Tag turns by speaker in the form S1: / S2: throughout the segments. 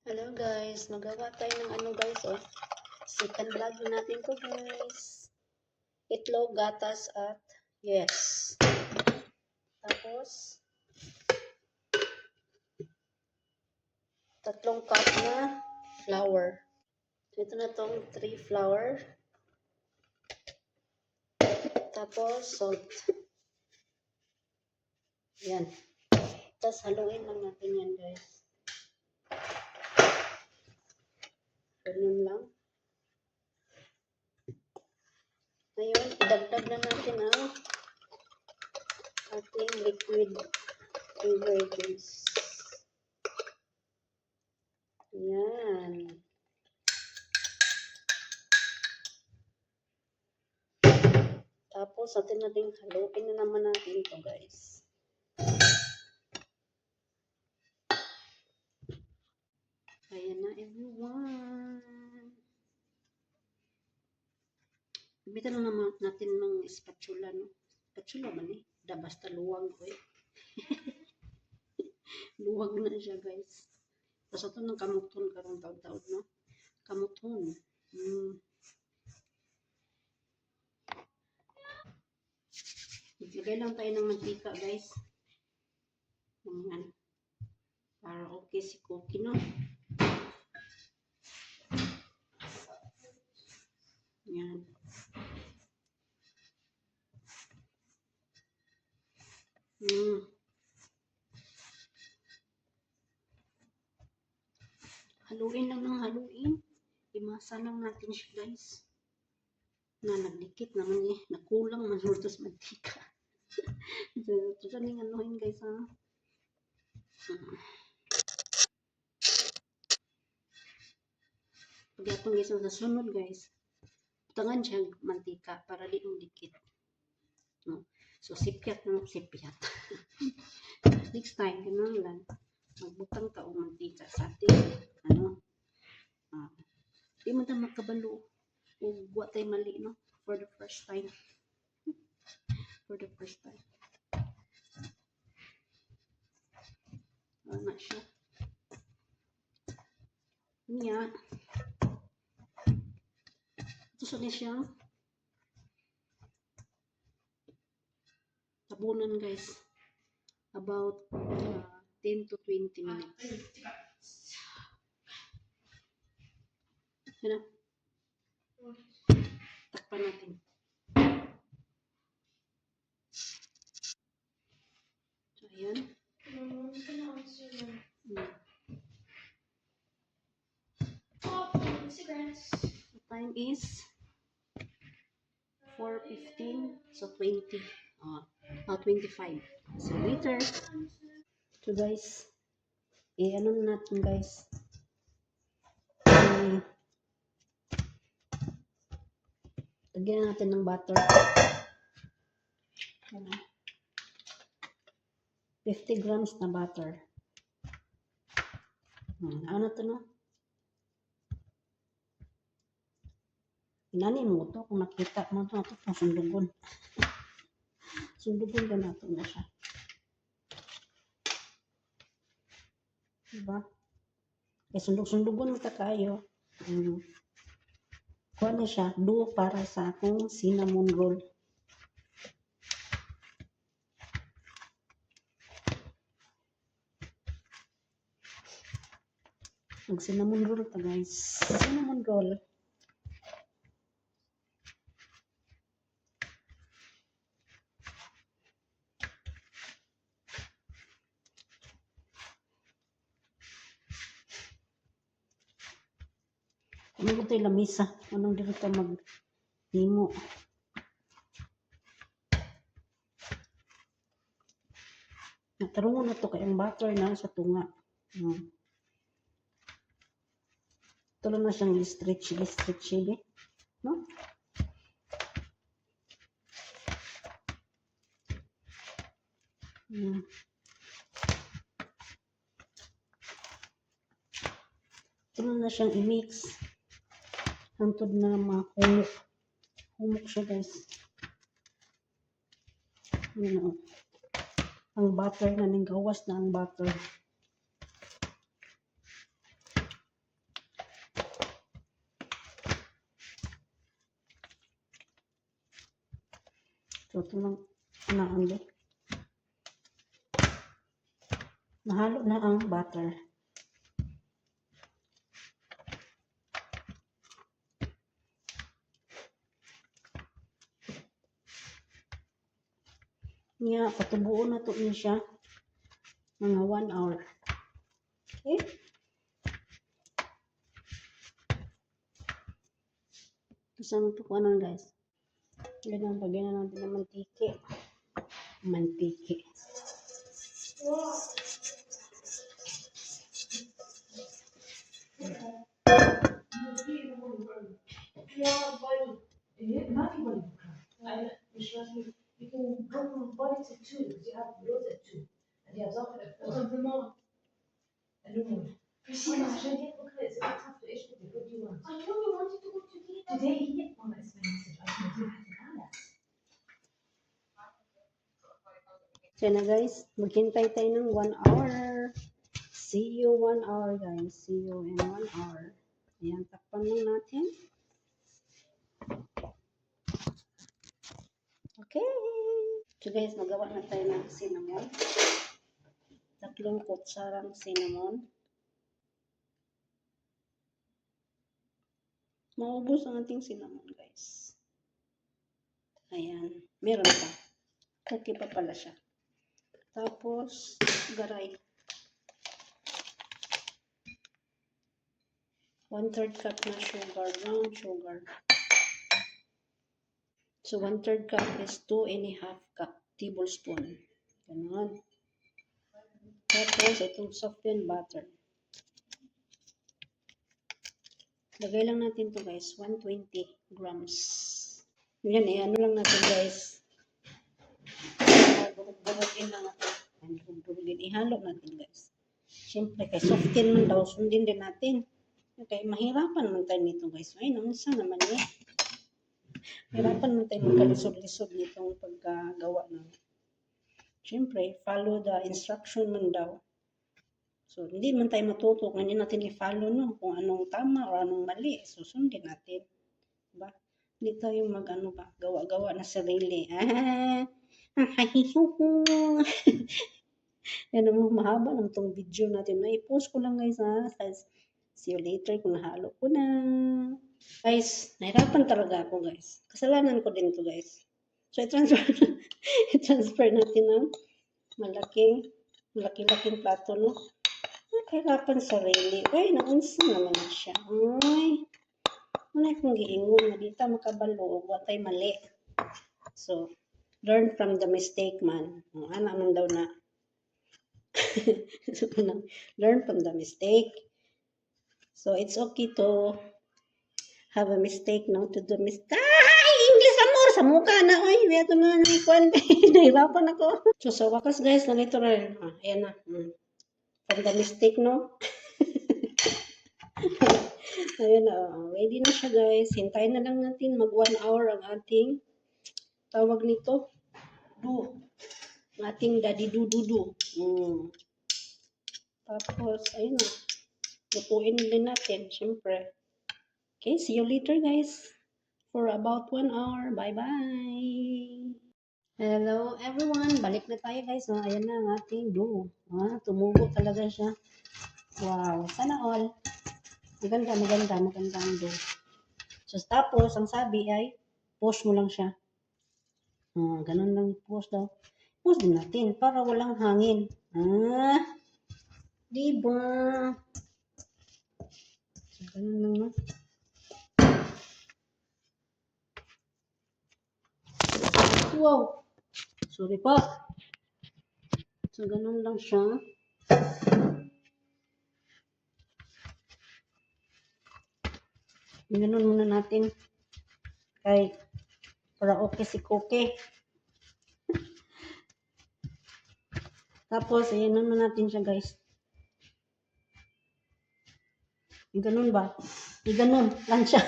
S1: Hello guys, magawa tayo ng ano guys, oh. Second vlog natin to guys. Itlog, gatas at yes. Tapos 3 cup na flour. Ito na tong 3 flour. Tapos salt. Yan. Tapos haluin lang natin yan guys. Ganun lang. Ngayon, idagdag na natin ang ating liquid ingredients. Yan. Tapos, atin natin haluin na naman natin ito guys. Ayan na everyone. Ibitan lang naman natin ng spatula, no? Spatula man eh. Basta luwag ko eh. Luwag na siya guys. Tapos ito ng kamuton karong taon-taon, no? Kamuton. Maglagay lang tayo ng mantika guys. Ayan. Para okay si cookie, no? Yan. Haluin lang ng haluin. Imasa lang natin siya guys. Na nagdikit naman eh. Nakulang man sa mantika. Ito siya ning anuhin guys ha. Pag atong guys sa sunod guys. Tangan siya mantika para di mo dikit. No? So sipyat na sipyat. Next time ganun lang. Magbutang ka o mantika sa ating ano. Di mo ta makabalo. O buwa tayo mali, no? For the first time. For the first time. Na siya. Niya. Ito sa siya. Tabunan guys. About 10 to 20 minutes. Ano? Takpan natin. So, ayan. The time is 4:15, so 20. 25. So later. So guys, ano natin guys. Lagyan natin ng butter. 50 grams na butter. Ano to no? Inanin mo to kung nakita mo to kung sundugon. Sundugon ka na to na siya. Diba? Kaya sundug-sundugon mo ta kayo. Kuha na siya. Duo para sa akong cinnamon roll. Mag-cinnamon roll ta guys. Cinnamon roll. Ano ko tayo lamisa? Anong dito tayo mag-himo? Natarungan na to kayang butter na sa tunga. Ito lang na siyang stretch, no? Ito lang na siyang i-mix. Hantod na mahumok. Humok siya guys. Yan o. Ang butter na ning gawas na ang butter. So, ito lang naandi. Nahalo na ang butter. Nga, patubuo na to niya siya. Mga 1 hour. Okay? Tapos ano ito kuha guys? Ganyan, pagyan na natin ng mantiki. Mantiki.
S2: You can go from body to two because you have loads at two, and you have something at four. Of them all. I don't know. Christina, I should get look at it. It's tough to issue. What do you want? I only wanted to go today. Today, yeah. Oh, that's my message. I was going to do that.
S1: So na guys, maghintay tayo ng 1 hour. See you 1 hour guys. See you in 1 hour. Ayan, takpan lang natin. Okay. So guys, magawa na tayo ng cinnamon. 3 kutsarang cinnamon. Maubos ang ating cinnamon guys. Ayan. Meron pa. Okay pa pala siya. Tapos, garay. 1/3 cup na sugar, brown sugar. So, 1/3 cup is 2.5 cup tablespoon. Ganon. Tapos, itong softened butter. Lagay lang natin to guys, 120 grams. Yan eh, ano lang natin guys. Durug-durugin lang natin. Durug-durugin. Ihalo natin guys. Siyempre, kay soften man daw, sundin din natin. Okay, mahirapan man tayo nito guys. Ay, naunsa naman eh. Mahirapan man tayo magkalisod-lisod nitong pagkagawa ng. Siyempre, follow the instruction man daw. So, hindi man tayo matuto kung hindi natin i-follow no, kung anong tama o anong mali. So, sundin natin. Diba? Hindi tayo mag-ano ba, gawa-gawa na sarili. Yan ang mahaba ng tong video natin. May-post ko lang guys ha. See you later kung nahalo ko na. Guys, nahirapan talaga ako guys. Kasalanan ko din to guys. So, i-transfer natin ng malaking plato, no? Kahirapan sarili. Ay, naunsa naman siya. Ay, wala akong giingon. Madita makabalo. Watay mali. So, learn from the mistake man. Ana man daw na. So, learn from the mistake. So, it's okay to have a mistake, no? To do mistake. Ay! English amor! Sa mukha na. Ay, ito na naikuan. Nahirapan ako. So, sa wakas guys, nalito na rin. Ayan na. From the mistake, no? Ayan na. Ready na siya guys. Hintayin na lang natin mag 1 hour ang ating tawag nito. Ang ating daddy do. Tapos, ayun na. Lutuin din natin, syempre. Okay, see you later guys. For about 1 hour. Bye-bye. Hello everyone. Balik na tayo guys. Ayan na ang ating dough. Tumubo talaga siya. Wow. Sana all. Maganda ang dough. So, tapos, ang sabi ay, push mo lang siya. Ganun lang push daw. Push din natin para walang hangin. Diba? So, ganun lang, no? Wow! Sorry po. So, ganun lang siya. Ganun muna natin. Kay, para okay si Cookie. Tapos, ayan naman natin siya guys. Ganun ba? Ganun. Lansya.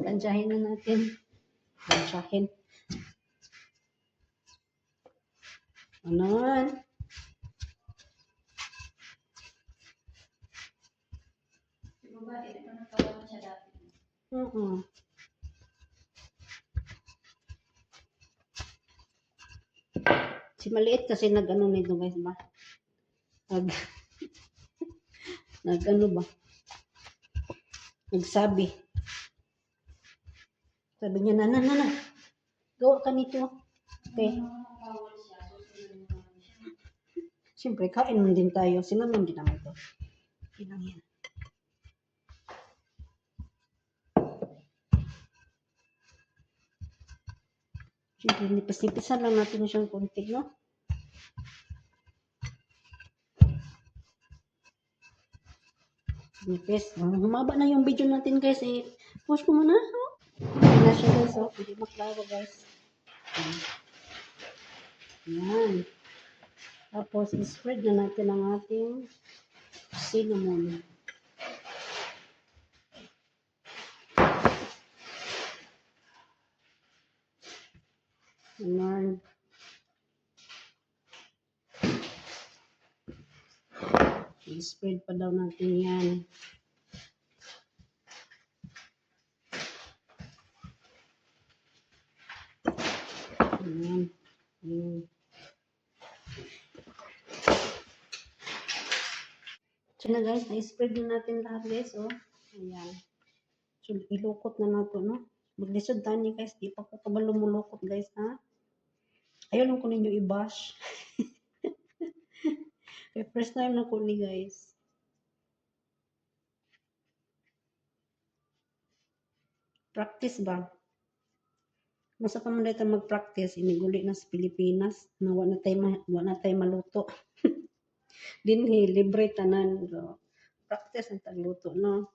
S1: Lansyahin na natin. Lansyahin. Anon.
S2: Diba, ito na tawagan siya dati.
S1: Si maliit kasi nag-ano nito guys ba? Nag, nag-ano ba? Nagsabi. Sabi niya, na. Gawa ka nito. Okay. Siyempre, kain man din tayo. Sila man din naman ito. Okay lang yan. Siyempre, nipis-nipisan lang natin siyang konti, no? Nipis. Humaba na yung video natin, guys. Post ko muna. Hindi na siya, guys. Hindi maklaro, guys. Yan. Tapos, spread na natin ang ating cinnamon. Ayan. I-spread pa daw natin yan. Ayan. So na guys, na-spread na natin lahat guys. Oh. Ayan. So ilukot na nato, no? Maglisod tani guys, di pa ko kabalo mulukot guys, ha? Ayaw lang ko ninyo i-bash. Kaya first time na ko ni guys. Practice ba? Masa pa man dito mag-practice, iniguli na sa Pilipinas, na wala tayo maluto. Dinhi, libre tanan. So, practice ang tagluto, no?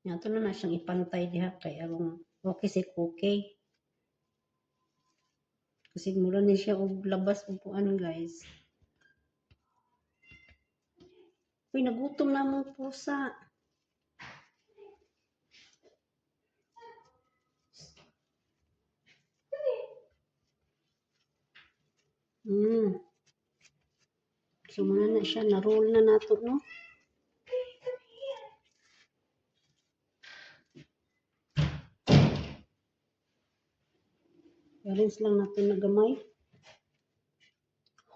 S1: Yan, ito na siyang ipantay diha kay arong okay si Cookie. Kasi mura ni siya og labas upuan guys. Uy, nagutom na mong pusa. So, muna na siya. Na-roll na nato, no? I-rinse lang natin na gamay.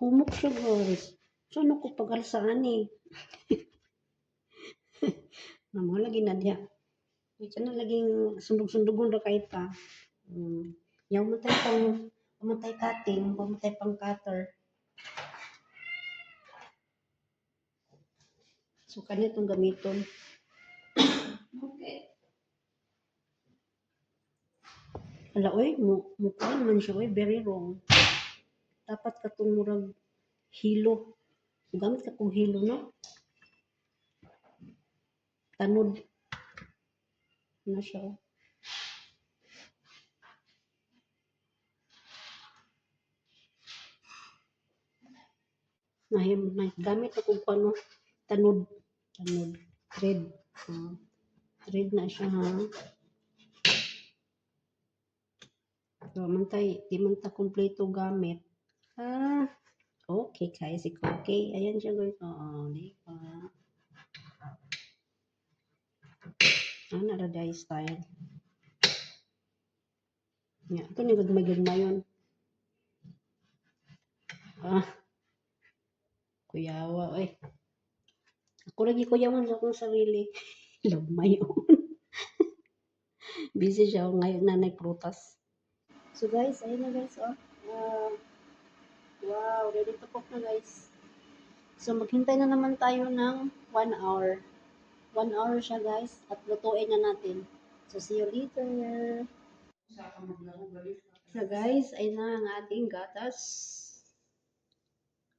S1: Humok siya, guys. So, ano ko pag-alsaan eh. Namang lagi na diya. Ito na laging sundog-sundugon ra kahit pa. Yung mamatay cutting, mamatay pang cutter. So, kanitong gamiton. Okay. Ala, oy, mukha naman siya, oy, very wrong. Dapat katong murag hilo. Gamit ka kong hilo, no? Tanod. Ano siya, oh. Gamit ako kung ano, tanod, thread. Thread na siya, ha. So, di man ta kompleto gamit. Okay, kaya si Cookie. Ayan siya, guys. Oo, di ba? Naraday style. Yeah, ito ni gagmay-gagmayon. Kuyawa, oy. Ako lagi kuyawan sa akong sarili. Lagmayon. Busy siya ngayon na nagprutas. So guys, ayun na guys, oh. Wow, ready to cook na guys. So maghintay na naman tayo ng 1 hour. 1 hour siya guys, at lutuin na natin. So see you later. So guys, ayun na ang ating gatas.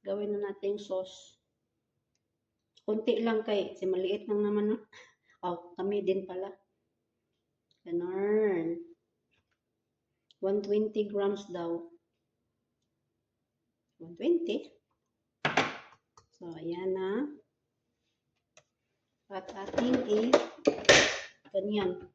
S1: Gawin na natin sauce. Kunti lang kay, kasi maliit lang naman, no? Oh, kami din pala. Ganun. 120 grams daw. 120. So, ayan na. At ating ganyan.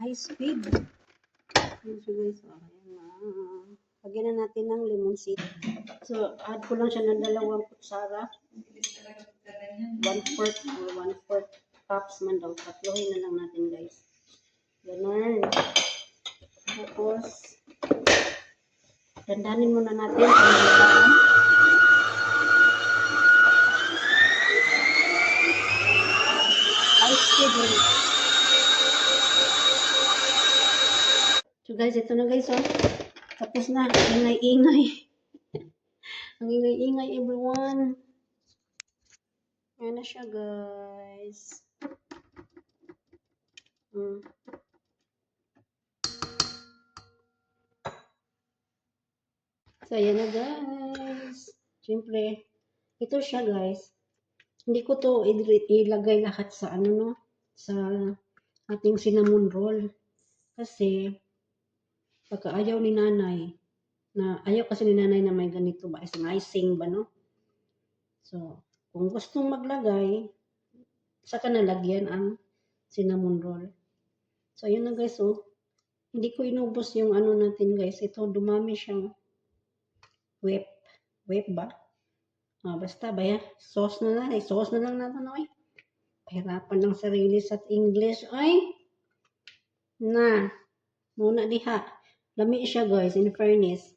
S1: high speed. Ayan siya guys. Ayan na. Lagyan na natin ng lemon seed. So, add ko lang siya ng 2 kutsara. 1/4 or 1/4 cups man daw. Tatlohin na lang natin guys. Ganun. Tapos, dandanin muna natin. High speed rin. So guys, ito na guys, oh. Tapos na. Ingay-ingay. Ang ingay-ingay, everyone. Ayan na siya, guys. So, ayan na, guys. Siyempre, ito siya, guys. Hindi ko to ilagay lahat sa ano, no? Sa ating cinnamon roll. Kasi, pagka ayaw ni nanay, ayaw kasi ni nanay na may ganito ba? Isang icing ba, no? So, kung gustong maglagay, saka nalagyan ang cinnamon roll. So, ayun na guys, oh. Hindi ko inubos yung ano natin guys. Ito, dumami siyang whip. Whip ba? Basta ba ya? Sauce na lang. Sauce na lang natin, oy. Pahirapan ng sarili sa English, oy. Na. Muna diha. Lami siya guys, in fairness.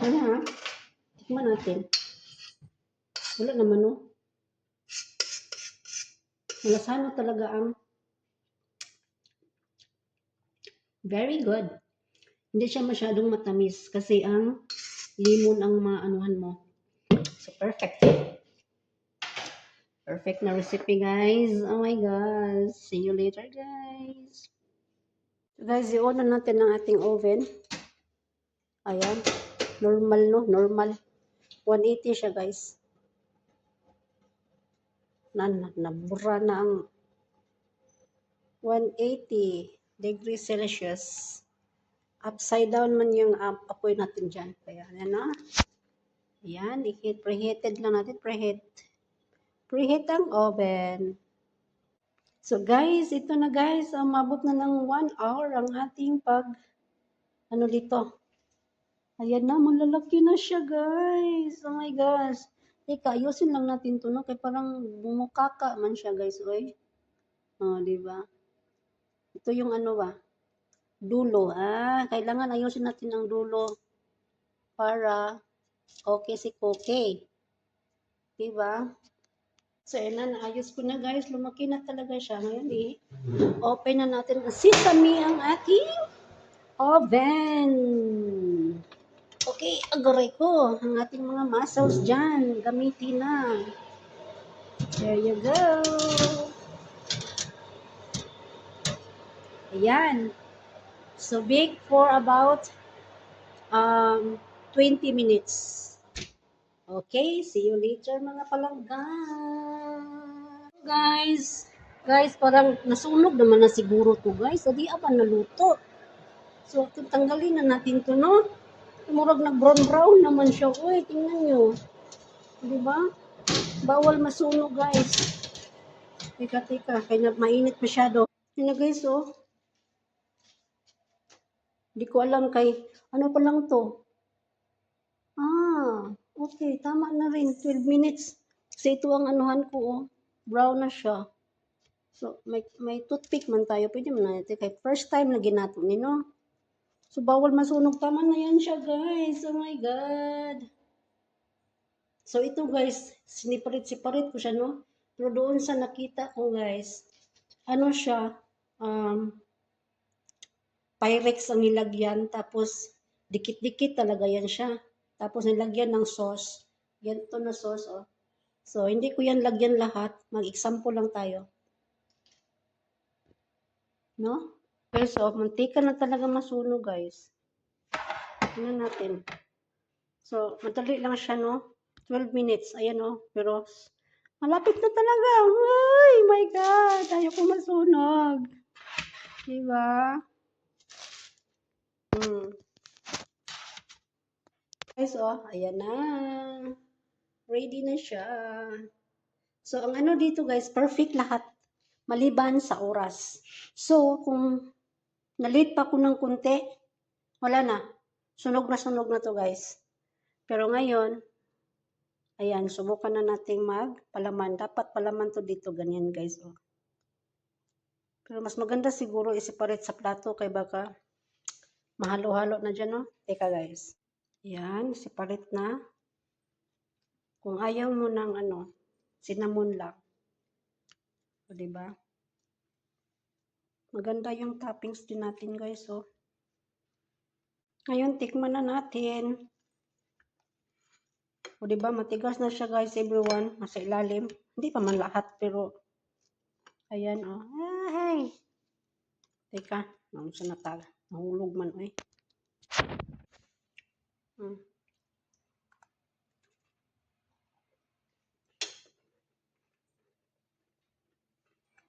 S1: Ano ha? Tikman natin. Wala naman, no? Malasano talaga ang very good. Hindi siya masyadong matamis kasi ang limon ang maanuhan mo. So, perfect. Perfect na recipe, guys. Oh my God. See you later, guys. So, guys, i-on na natin ang ating oven. Ayan. Normal, no? Normal. 180 siya, guys. Nabura na ang 180 degrees Celsius. Upside down man yung apoy natin dyan. Kaya, ayan na. Ayan. Preheated lang natin. Preheat ang oven. So guys, ito na guys, umabot na ng 1 hour ang ating ano dito. Ayan na, malalaki na siya guys. Oh my gosh. Teka, ayusin lang natin to, no? Kaya parang bumukaka man siya guys, oy. Oh, di ba? Ito yung ano ba? Dulo. Kailangan ayusin natin ang dulo para okay si Koke. Di ba? So, ayan na, naayos ko na guys. Lumaki na talaga siya. Ngayon, open na natin ang sesame ang ating oven. Okay, agoray ko. Ang ating mga muscles dyan. Gamitin na. There you go. Ayan. So, bake for about 20 minutes. Okay, see you later mga palangga. Guys, parang nasunog naman na siguro to guys. Adi apa naluto. So, tanggalin na natin to, no? Murag nag-brown naman siya. Uy, tingnan nyo. Diba? Bawal masunog, guys. Teka. Kaya mainit masyado. Yun na, guys, oh. Hindi ko alam ano pa lang to. Okay. Tama na rin. 12 minutes. Kasi ito ang anuhan ko, oh. Brown na siya. So, may toothpick man tayo. Pwede man natin. Kaya first time na ginato ni, no? So, bawal masunog. Tama na yan siya, guys. Oh my God. So, ito, guys. Separate ko siya, no? Pero doon sa nakita ko, guys, ano siya, Pyrex ang nilagyan. Tapos, dikit-dikit talaga yan siya. Tapos, nilagyan ng sauce. Ganito na sauce, oh. So, hindi ko yan lagyan lahat. Mag-example lang tayo. No? Okay, so, mantika na talaga masunog, guys. Tingnan natin. So, madali lang siya, no? 12 minutes. Ayan, no? Pero, malapit na talaga. Ay, my God. Ayaw ko masunog. Diba? Guys, oh, ayan na. Ready na siya. So, ang ano dito, guys, perfect lahat. maliban sa oras. So, kung na-late pa ko ng kunti, wala na. Sunog na to guys. Pero ngayon, ayan, subukan na nating magpalaman. Dapat palaman to dito, ganyan guys. Oh. Pero mas maganda siguro i-separate sa plato kay baka mahalo-halo na dyan, no? Teka guys. Ayan, separate na. Kung ayaw mo ng cinnamon lang. O, diba? Maganda yung toppings din natin guys, oh. Ngayon, tikman na natin. O, diba? Matigas na siya guys, everyone. Nasa ilalim. Hindi pa man lahat, pero ayan, oh. Ah, hey! Teka, naunsa na taga. Nahulog man, eh.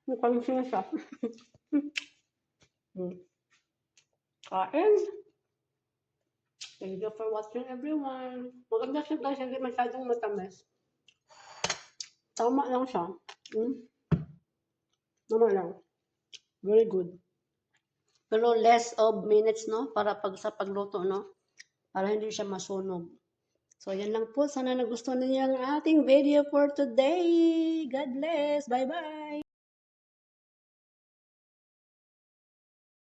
S1: Mukhang siya siya. Kain! Thank you for watching, everyone. Maganda siya guys, hindi masyadong matamis. Tama lang siya. Tama lang. Very good. Pero less of minutes, no? Para sa pagluto, no? Para hindi siya masunog. So, yan lang po. Sana nagustuhan niyo ang ating video for today. God bless. Bye-bye.